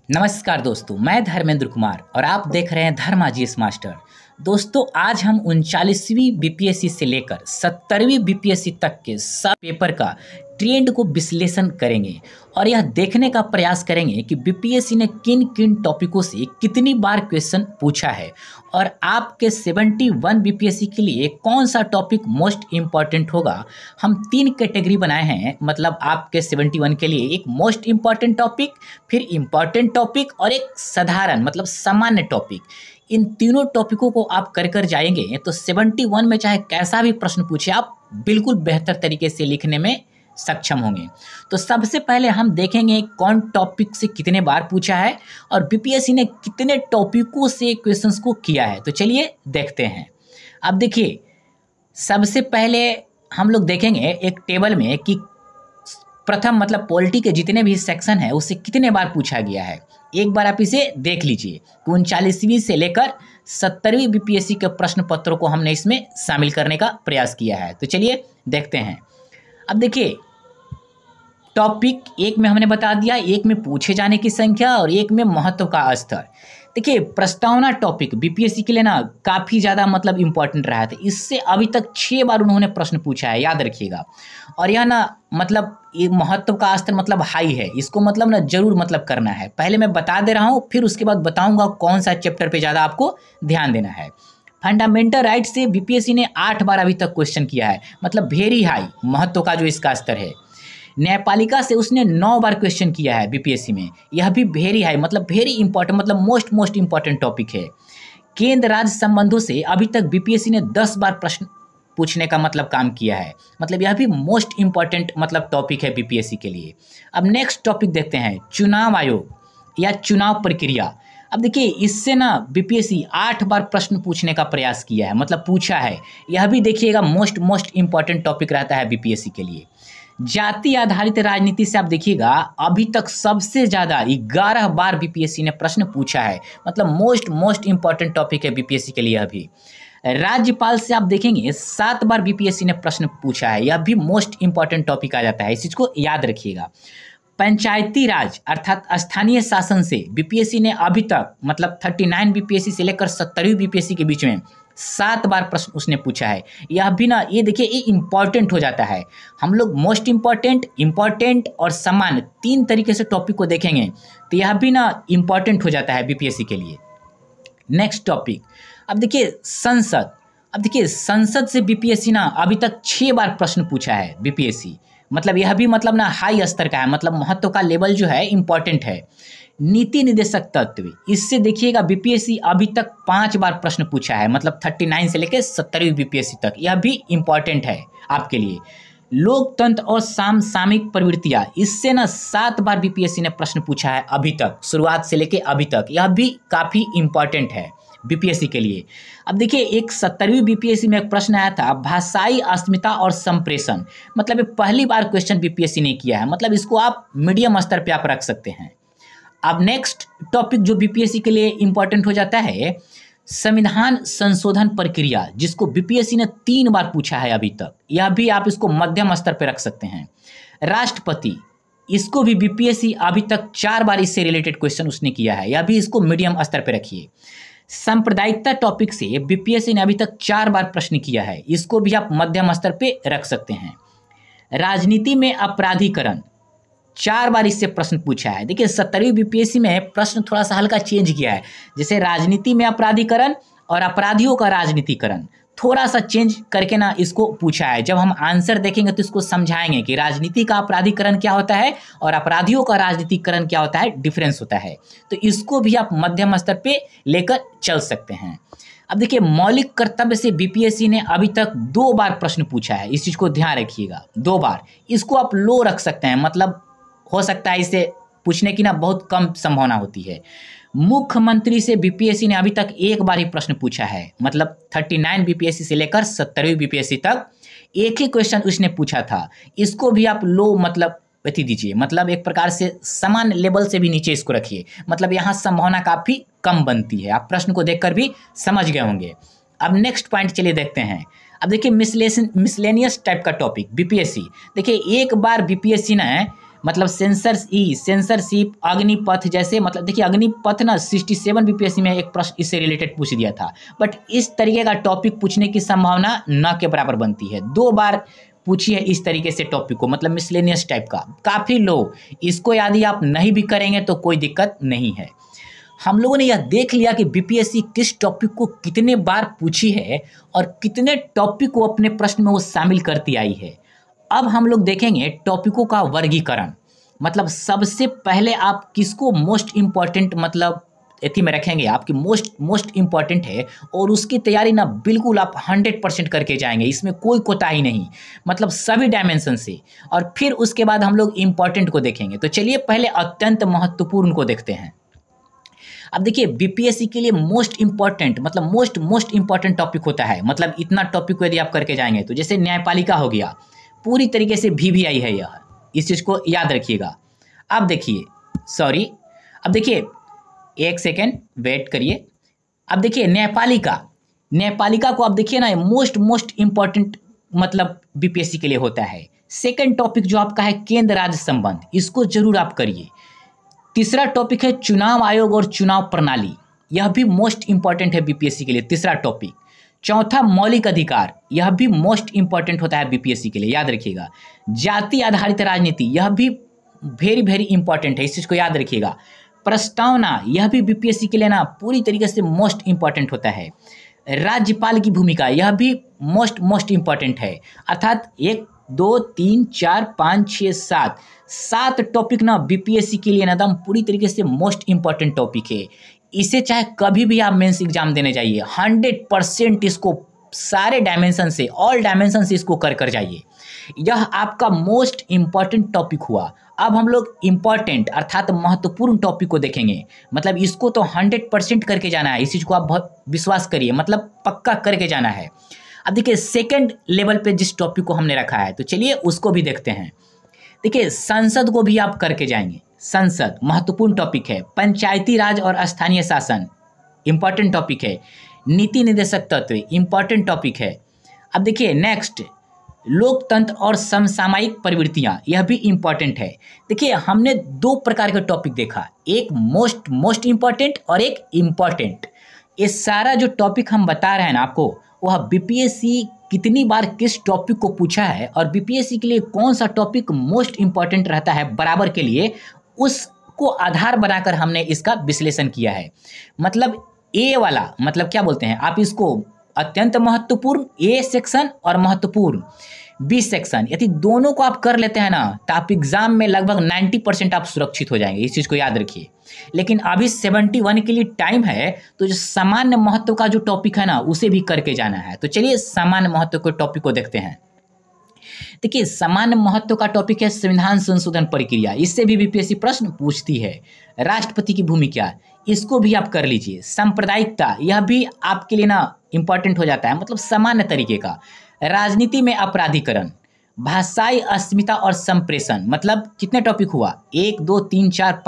नमस्कार दोस्तों, मैं धर्मेंद्र कुमार और आप देख रहे हैं धर्मा जीएस मास्टर। दोस्तों, आज हम 39वीं बीपीएससी से लेकर 70वीं बीपीएससी तक के सब पेपर का ट्रेंड को विश्लेषण करेंगे और यह देखने का प्रयास करेंगे कि बीपीएससी ने किन किन टॉपिकों से कितनी बार क्वेश्चन पूछा है और आपके 71 बीपीएससी के लिए कौन सा टॉपिक मोस्ट इम्पॉर्टेंट होगा। हम 3 कैटेगरी बनाए हैं, मतलब आपके 71 के लिए एक मोस्ट इम्पॉर्टेंट टॉपिक, फिर इम्पॉर्टेंट टॉपिक और एक साधारण मतलब सामान्य टॉपिक। इन तीनों टॉपिकों को आप कर कर जाएंगे तो 71 में चाहे कैसा भी प्रश्न पूछे आप बिल्कुल बेहतर तरीके से लिखने में सक्षम होंगे। तो सबसे पहले हम देखेंगे कौन टॉपिक से कितने बार पूछा है और बीपीएससी ने कितने टॉपिकों से क्वेश्चंस को किया है। तो चलिए देखते हैं। अब देखिए, सबसे पहले हम लोग देखेंगे एक टेबल में कि प्रथम मतलब पॉलिटी के जितने भी सेक्शन है उससे कितने बार पूछा गया है। एक बार आप इसे देख लीजिए। 39वीं से लेकर 70वीं बीपीएससी के प्रश्न पत्रों को हमने इसमें शामिल करने का प्रयास किया है। तो चलिए देखते हैं। अब देखिए, टॉपिक एक में हमने बता दिया, एक में पूछे जाने की संख्या और एक में महत्व का स्तर। देखिए, प्रस्तावना टॉपिक बीपीएससी के लिए ना काफ़ी ज़्यादा मतलब इम्पोर्टेंट रहा था। इससे अभी तक 6 बार उन्होंने प्रश्न पूछा है, याद रखिएगा। और यह ना मतलब ये महत्व का स्तर मतलब हाई है, इसको मतलब ना जरूर मतलब करना है। पहले मैं बता दे रहा हूँ, फिर उसके बाद बताऊँगा कौन सा चैप्टर पर ज़्यादा आपको ध्यान देना है। फंडामेंटल राइट से बीपीएससी ने 8 बार अभी तक क्वेश्चन किया है, मतलब वेरी हाई महत्व का जो इसका स्तर है। न्यायपालिका से उसने 9 बार क्वेश्चन किया है बीपीएससी में, यह भी वेरी हाई मतलब वेरी इंपॉर्टेंट मतलब मोस्ट इंपॉर्टेंट टॉपिक है। केंद्र राज्य संबंधों से अभी तक बीपीएससी ने 10 बार प्रश्न पूछने का मतलब काम किया है, मतलब यह भी मोस्ट इंपॉर्टेंट मतलब टॉपिक है बीपीएससी के लिए। अब नेक्स्ट टॉपिक देखते हैं, चुनाव आयोग या चुनाव प्रक्रिया। अब देखिए, इससे ना बीपीएससी 8 बार प्रश्न पूछने का प्रयास किया है, मतलब पूछा है। यह भी देखिएगा मोस्ट इंपॉर्टेंट टॉपिक रहता है बीपीएससी के लिए। जाति आधारित राजनीति से आप देखिएगा अभी तक सबसे ज़्यादा 11 बार बीपीएससी ने प्रश्न पूछा है, मतलब मोस्ट इंपॉर्टेंट टॉपिक है बीपीएससी के लिए। अभी राज्यपाल से आप देखेंगे 7 बार बीपीएससी ने प्रश्न पूछा है, यह भी मोस्ट इंपॉर्टेंट टॉपिक आ जाता है, इस चीज़ को याद रखिएगा। पंचायती राज अर्थात स्थानीय शासन से बीपीएससी ने अभी तक मतलब 39 बीपीएससी से लेकर 70वीं बीपीएससी के बीच में 7 बार प्रश्न उसने पूछा है। यह भी ना ये देखिए ये इंपॉर्टेंट हो जाता है। हम लोग मोस्ट इम्पॉर्टेंट और सामान्य 3 तरीके से टॉपिक को देखेंगे तो यह भी ना इंपॉर्टेंट हो जाता है बीपीएससी के लिए। नेक्स्ट टॉपिक, अब देखिए संसद। अब देखिए, संसद से बीपीएससी ना अभी तक 6 बार प्रश्न पूछा है बीपीएससी, मतलब यह भी मतलब ना हाई स्तर का है, मतलब महत्व का लेवल जो है इंपॉर्टेंट है। नीति निर्देशक तत्व, इससे देखिएगा बीपीएससी अभी तक 5 बार प्रश्न पूछा है, मतलब 39 से लेकर 70वीं बीपीएससी तक, यह भी इंपॉर्टेंट है आपके लिए। लोकतंत्र और सामयिक प्रवृत्तियाँ, इससे ना 7 बार बीपीएससी ने प्रश्न पूछा है अभी तक, शुरुआत से लेकर अभी तक, यह भी काफ़ी इंपॉर्टेंट है बीपीएससी के लिए। अब देखिए, एक 70वीं बीपीएससी में एक प्रश्न आया था, भाषाई अस्मिता और संप्रेषण, मतलब ये पहली बार क्वेश्चन बीपीएससी ने किया है, मतलब इसको आप मीडियम स्तर पे आप रख सकते हैं। अब नेक्स्ट टॉपिक जो बीपीएससी के लिए इंपॉर्टेंट हो जाता है, संविधान संशोधन प्रक्रिया, जिसको बीपीएससी ने 3 बार पूछा है अभी तक, यह भी आप इसको मध्यम स्तर पे रख सकते हैं। राष्ट्रपति, इसको भी बीपीएससी अभी तक 4 बार इससे रिलेटेड क्वेश्चन उसने किया है, यह भी इसको मीडियम स्तर पे रखिए। सांप्रदायिकता टॉपिक से बीपीएससी ने अभी तक 4 बार प्रश्न किया है, इसको भी आप मध्यम स्तर पे रख सकते हैं। राजनीति में अपराधीकरण, 4 बार इससे प्रश्न पूछा है। देखिए, 70वीं बीपीएससी में प्रश्न थोड़ा सा हल्का चेंज किया है, जैसे राजनीति में अपराधीकरण और अपराधियों का राजनीतिकरण, थोड़ा सा चेंज करके ना इसको पूछा है। जब हम आंसर देखेंगे तो इसको समझाएंगे कि राजनीति का अपराधीकरण क्या होता है और अपराधियों का राजनीतिकरण क्या होता है, डिफरेंस होता है। तो इसको भी आप मध्यम स्तर पे लेकर चल सकते हैं। अब देखिए, मौलिक कर्तव्य से बीपीएससी ने अभी तक 2 बार प्रश्न पूछा है, इस चीज़ को ध्यान रखिएगा, 2 बार। इसको आप लो रख सकते हैं, मतलब हो सकता है इसे पूछने की ना बहुत कम संभावना होती है। मुख्यमंत्री से बीपीएससी ने अभी तक 1 बार ही प्रश्न पूछा है, मतलब 39 बीपीएससी से लेकर 70वीं बीपीएससी तक एक ही क्वेश्चन उसने पूछा था। इसको भी आप लो मतलब व्यक्ति दीजिए, मतलब एक प्रकार से समान लेवल से भी नीचे इसको रखिए, मतलब यहाँ संभावना काफ़ी कम बनती है। आप प्रश्न को देखकर भी समझ गए होंगे। अब नेक्स्ट पॉइंट चलिए देखते हैं। अब देखिए, मिसलेनियस टाइप का टॉपिक बीपीएससी, देखिए एक बार बीपीएससी ने मतलब सेंसरशिप, अग्निपथ जैसे, मतलब देखिए अग्निपथ ना 67 बीपीएससी में एक प्रश्न इससे रिलेटेड पूछ दिया था, बट इस तरीके का टॉपिक पूछने की संभावना न के बराबर बनती है। 2 बार पूछी है इस तरीके से टॉपिक को, मतलब मिसलेनियस टाइप का, काफ़ी लो। इसको यदि आप नहीं भी करेंगे तो कोई दिक्कत नहीं है। हम लोगों ने यह देख लिया कि बीपीएससी किस टॉपिक को कितने बार पूछी है और कितने टॉपिक को अपने प्रश्न में वो शामिल करती आई है। अब हम लोग देखेंगे टॉपिकों का वर्गीकरण, मतलब सबसे पहले आप किसको मोस्ट इम्पॉर्टेंट मतलब एथी में रखेंगे, आपकी मोस्ट इम्पॉर्टेंट है, और उसकी तैयारी ना बिल्कुल आप 100% करके जाएंगे, इसमें कोई कोताही नहीं, मतलब सभी डायमेंशन से। और फिर उसके बाद हम लोग इम्पॉर्टेंट को देखेंगे। तो चलिए पहले अत्यंत महत्वपूर्ण को देखते हैं। अब देखिए बीपीएससी के लिए मोस्ट इम्पॉर्टेंट मतलब मोस्ट इम्पॉर्टेंट टॉपिक होता है, मतलब इतना टॉपिक को यदि आप करके जाएंगे तो जैसे न्यायपालिका हो गया, पूरी तरीके से वीवीआई है यह, इस चीज़ को याद रखिएगा। अब देखिए अब देखिए एक सेकेंड वेट करिए। अब देखिए न्यायपालिका को अब देखिए ना मोस्ट इम्पॉर्टेंट मतलब बीपीएससी के लिए होता है। सेकंड टॉपिक जो आपका है केंद्र राज्य संबंध, इसको जरूर आप करिए। तीसरा टॉपिक है चुनाव आयोग और चुनाव प्रणाली, यह भी मोस्ट इंपॉर्टेंट है बीपीएससी के लिए, तीसरा टॉपिक। चौथा मौलिक अधिकार, यह भी मोस्ट इंपॉर्टेंट होता है बीपीएससी के लिए, याद रखिएगा। जाति आधारित राजनीति, यह भी वेरी इंपॉर्टेंट है, इस चीज़ को याद रखिएगा। प्रस्तावना, यह भी बीपीएससी के लिए ना पूरी तरीके से मोस्ट इंपॉर्टेंट होता है। राज्यपाल की भूमिका, यह भी मोस्ट इंपॉर्टेंट है। अर्थात 1 2 3 4 5 6 7 टॉपिक ना बीपीएससी के लिए ना एकदम पूरी तरीके से मोस्ट इंपॉर्टेंट टॉपिक है। इसे चाहे कभी भी आप मेंस एग्जाम देने जाइए, 100% इसको सारे डायमेंशन से, ऑल डायमेंशन से इसको कर जाइए। यह आपका मोस्ट इंपॉर्टेंट टॉपिक हुआ। अब हम लोग इंपॉर्टेंट अर्थात महत्वपूर्ण टॉपिक को देखेंगे, मतलब इसको तो 100% करके जाना है, इस चीज़ को आप बहुत विश्वास करिए, मतलब पक्का करके जाना है। अब देखिए सेकंड लेवल पे जिस टॉपिक को हमने रखा है, तो चलिए उसको भी देखते हैं। देखिए संसद को भी आप करके जाएंगे, संसद महत्वपूर्ण टॉपिक है। पंचायती राज और स्थानीय शासन इंपॉर्टेंट टॉपिक है। नीति निर्देशक तत्व इंपॉर्टेंट टॉपिक है। अब देखिए नेक्स्ट लोकतंत्र और समसामयिक प्रवृत्तियां, यह भी इंपॉर्टेंट है। देखिए हमने 2 प्रकार के टॉपिक देखा, एक मोस्ट इंपॉर्टेंट और एक इम्पॉर्टेंट। ये सारा जो टॉपिक हम बता रहे हैं ना आपको, वह बीपीएससी कितनी बार किस टॉपिक को पूछा है और बीपीएससी के लिए कौन सा टॉपिक मोस्ट इंपॉर्टेंट रहता है बराबर के लिए, उसको आधार बनाकर हमने इसका विश्लेषण किया है। मतलब ए वाला मतलब क्या बोलते हैं आप इसको, अत्यंत महत्वपूर्ण ए सेक्शन और महत्वपूर्ण बी सेक्शन, यदि दोनों को आप कर लेते हैं ना तो आप एग्जाम में लगभग 90% आप सुरक्षित हो जाएंगे, इस चीज़ को याद रखिए। लेकिन अभी 71 के लिए टाइम है, तो जो सामान्य महत्व का जो टॉपिक है ना उसे भी करके जाना है। तो चलिए सामान्य महत्व के टॉपिक को देखते हैं। देखिए सामान्य महत्व का टॉपिक है संविधान संशोधन प्रक्रिया, इससे भी बीपीएससी प्रश्न पूछती है। राष्ट्रपति की भूमिका, इसको भी आप कर लीजिए। सांप्रदायिकता, यह भी आपके लिए ना इंपॉर्टेंट हो जाता है, मतलब सामान्य तरीके का। राजनीति में अपराधीकरण, भाषाई अस्मिता और संप्रेषण, मतलब कितने टॉपिक हुआ, 1 2 3 4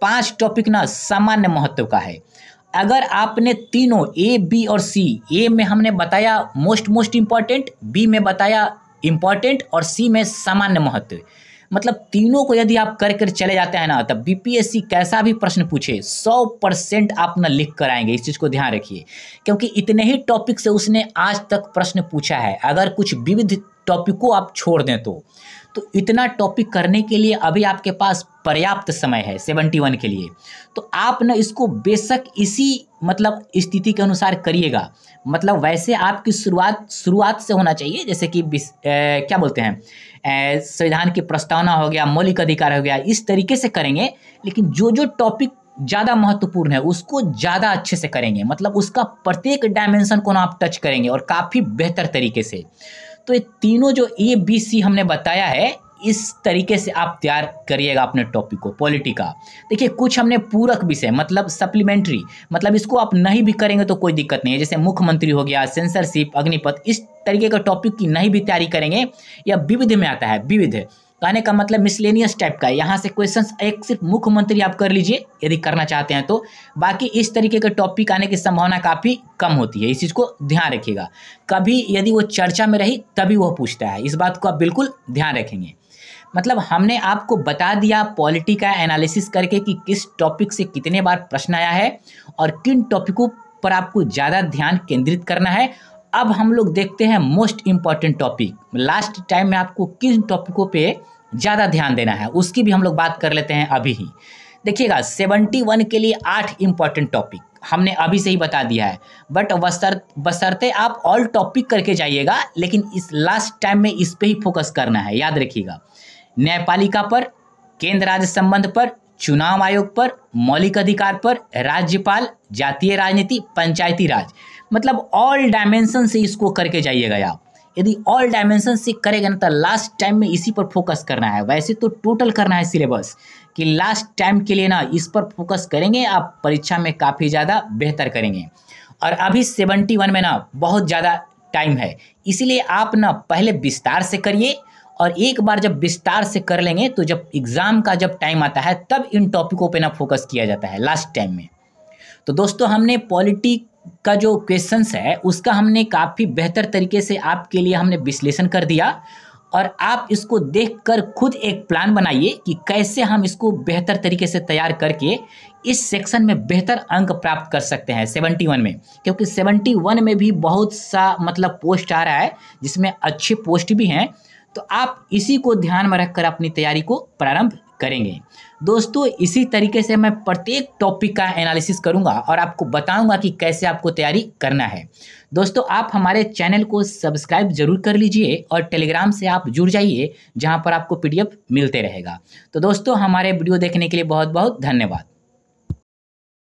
5 टॉपिक ना सामान्य महत्व का है। अगर आपने तीनों ए बी और सी, ए में हमने बताया मोस्ट इंपॉर्टेंट, बी में बताया इंपॉर्टेंट और सी में सामान्य महत्व, मतलब तीनों को यदि आप कर चले जाते हैं ना, तब बीपीएससी कैसा भी प्रश्न पूछे 100% आप ना लिख कर आएंगे, इस चीज़ को ध्यान रखिए। क्योंकि इतने ही टॉपिक से उसने आज तक प्रश्न पूछा है, अगर कुछ विविध टॉपिक को आप छोड़ दें तो इतना टॉपिक करने के लिए अभी आपके पास पर्याप्त समय है 71 के लिए। तो आप ना इसको बेशक इसी मतलब स्थिति के अनुसार करिएगा, मतलब वैसे आपकी शुरुआत से होना चाहिए, जैसे कि क्या बोलते हैं संविधान की प्रस्तावना हो गया, मौलिक अधिकार हो गया, इस तरीके से करेंगे। लेकिन जो टॉपिक ज़्यादा महत्वपूर्ण है उसको ज़्यादा अच्छे से करेंगे, मतलब उसका प्रत्येक डायमेंशन को ना आप टच करेंगे और काफ़ी बेहतर तरीके से। तो ये तीनों जो ए बी सी हमने बताया है, इस तरीके से आप तैयार करिएगा अपने टॉपिक को। पॉलिटी का देखिए कुछ हमने पूरक विषय मतलब सप्लीमेंट्री, मतलब इसको आप नहीं भी करेंगे तो कोई दिक्कत नहीं है, जैसे मुख्यमंत्री हो गया, सेंसरशिप, अग्निपथ, इस तरीके का टॉपिक की नहीं भी तैयारी करेंगे, या विविध में आता है, विविध कहने का मतलब मिसलेनियस टाइप का है। यहाँ से क्वेश्चंस एक सिर्फ मुख्यमंत्री आप कर लीजिए यदि करना चाहते हैं तो, बाकी इस तरीके के टॉपिक आने की संभावना काफ़ी कम होती है। इस चीज़ को ध्यान रखिएगा। कभी यदि वो चर्चा में रही तभी वह पूछता है, इस बात को आप बिल्कुल ध्यान रखेंगे। मतलब हमने आपको बता दिया पॉलिटी का एनालिसिस करके कि किस टॉपिक से कितने बार प्रश्न आया है और किन टॉपिकों पर आपको ज़्यादा ध्यान केंद्रित करना है। अब हम लोग देखते हैं most important topic, last time में आपको किन टॉपिकों पे ज़्यादा ध्यान देना है उसकी भी हम लोग बात कर लेते हैं अभी ही। देखिएगा 71 के लिए 8 इम्पॉर्टेंट टॉपिक हमने अभी से ही बता दिया है, बट बशर्ते आप ऑल टॉपिक करके जाइएगा, लेकिन इस लास्ट टाइम में इस पे ही फोकस करना है। याद रखिएगा, न्यायपालिका पर, केंद्र राज्य संबंध पर, चुनाव आयोग पर, मौलिक अधिकार पर, राज्यपाल, जातीय राजनीति, पंचायती राज, मतलब ऑल डायमेंशन से इसको करके जाइएगा आप। यदि ऑल डायमेंशन से करेगा ना तो लास्ट टाइम में इसी पर फोकस करना है। वैसे तो टोटल करना है सिलेबस, कि लास्ट टाइम के लिए ना इस पर फोकस करेंगे आप परीक्षा में काफ़ी ज़्यादा बेहतर करेंगे। और अभी 71 में ना बहुत ज़्यादा टाइम है, इसीलिए आप ना पहले विस्तार से करिए, और एक बार जब विस्तार से कर लेंगे तो जब एग्ज़ाम का जब टाइम आता है तब इन टॉपिकों पे ना फोकस किया जाता है लास्ट टाइम में। तो दोस्तों हमने पॉलिटी का जो क्वेश्चंस है उसका हमने काफ़ी बेहतर तरीके से आपके लिए हमने विश्लेषण कर दिया, और आप इसको देखकर खुद एक प्लान बनाइए कि कैसे हम इसको बेहतर तरीके से तैयार करके इस सेक्शन में बेहतर अंक प्राप्त कर सकते हैं 71 में, क्योंकि 71 में भी बहुत सा मतलब पोस्ट आ रहा है जिसमें अच्छे पोस्ट भी हैं। तो आप इसी को ध्यान में रखकर अपनी तैयारी को प्रारंभ करेंगे। दोस्तों इसी तरीके से मैं प्रत्येक टॉपिक का एनालिसिस करूंगा और आपको बताऊंगा कि कैसे आपको तैयारी करना है। दोस्तों आप हमारे चैनल को सब्सक्राइब जरूर कर लीजिए और टेलीग्राम से आप जुड़ जाइए, जहां पर आपको PDF मिलते रहेगा। तो दोस्तों हमारे वीडियो देखने के लिए बहुत बहुत धन्यवाद।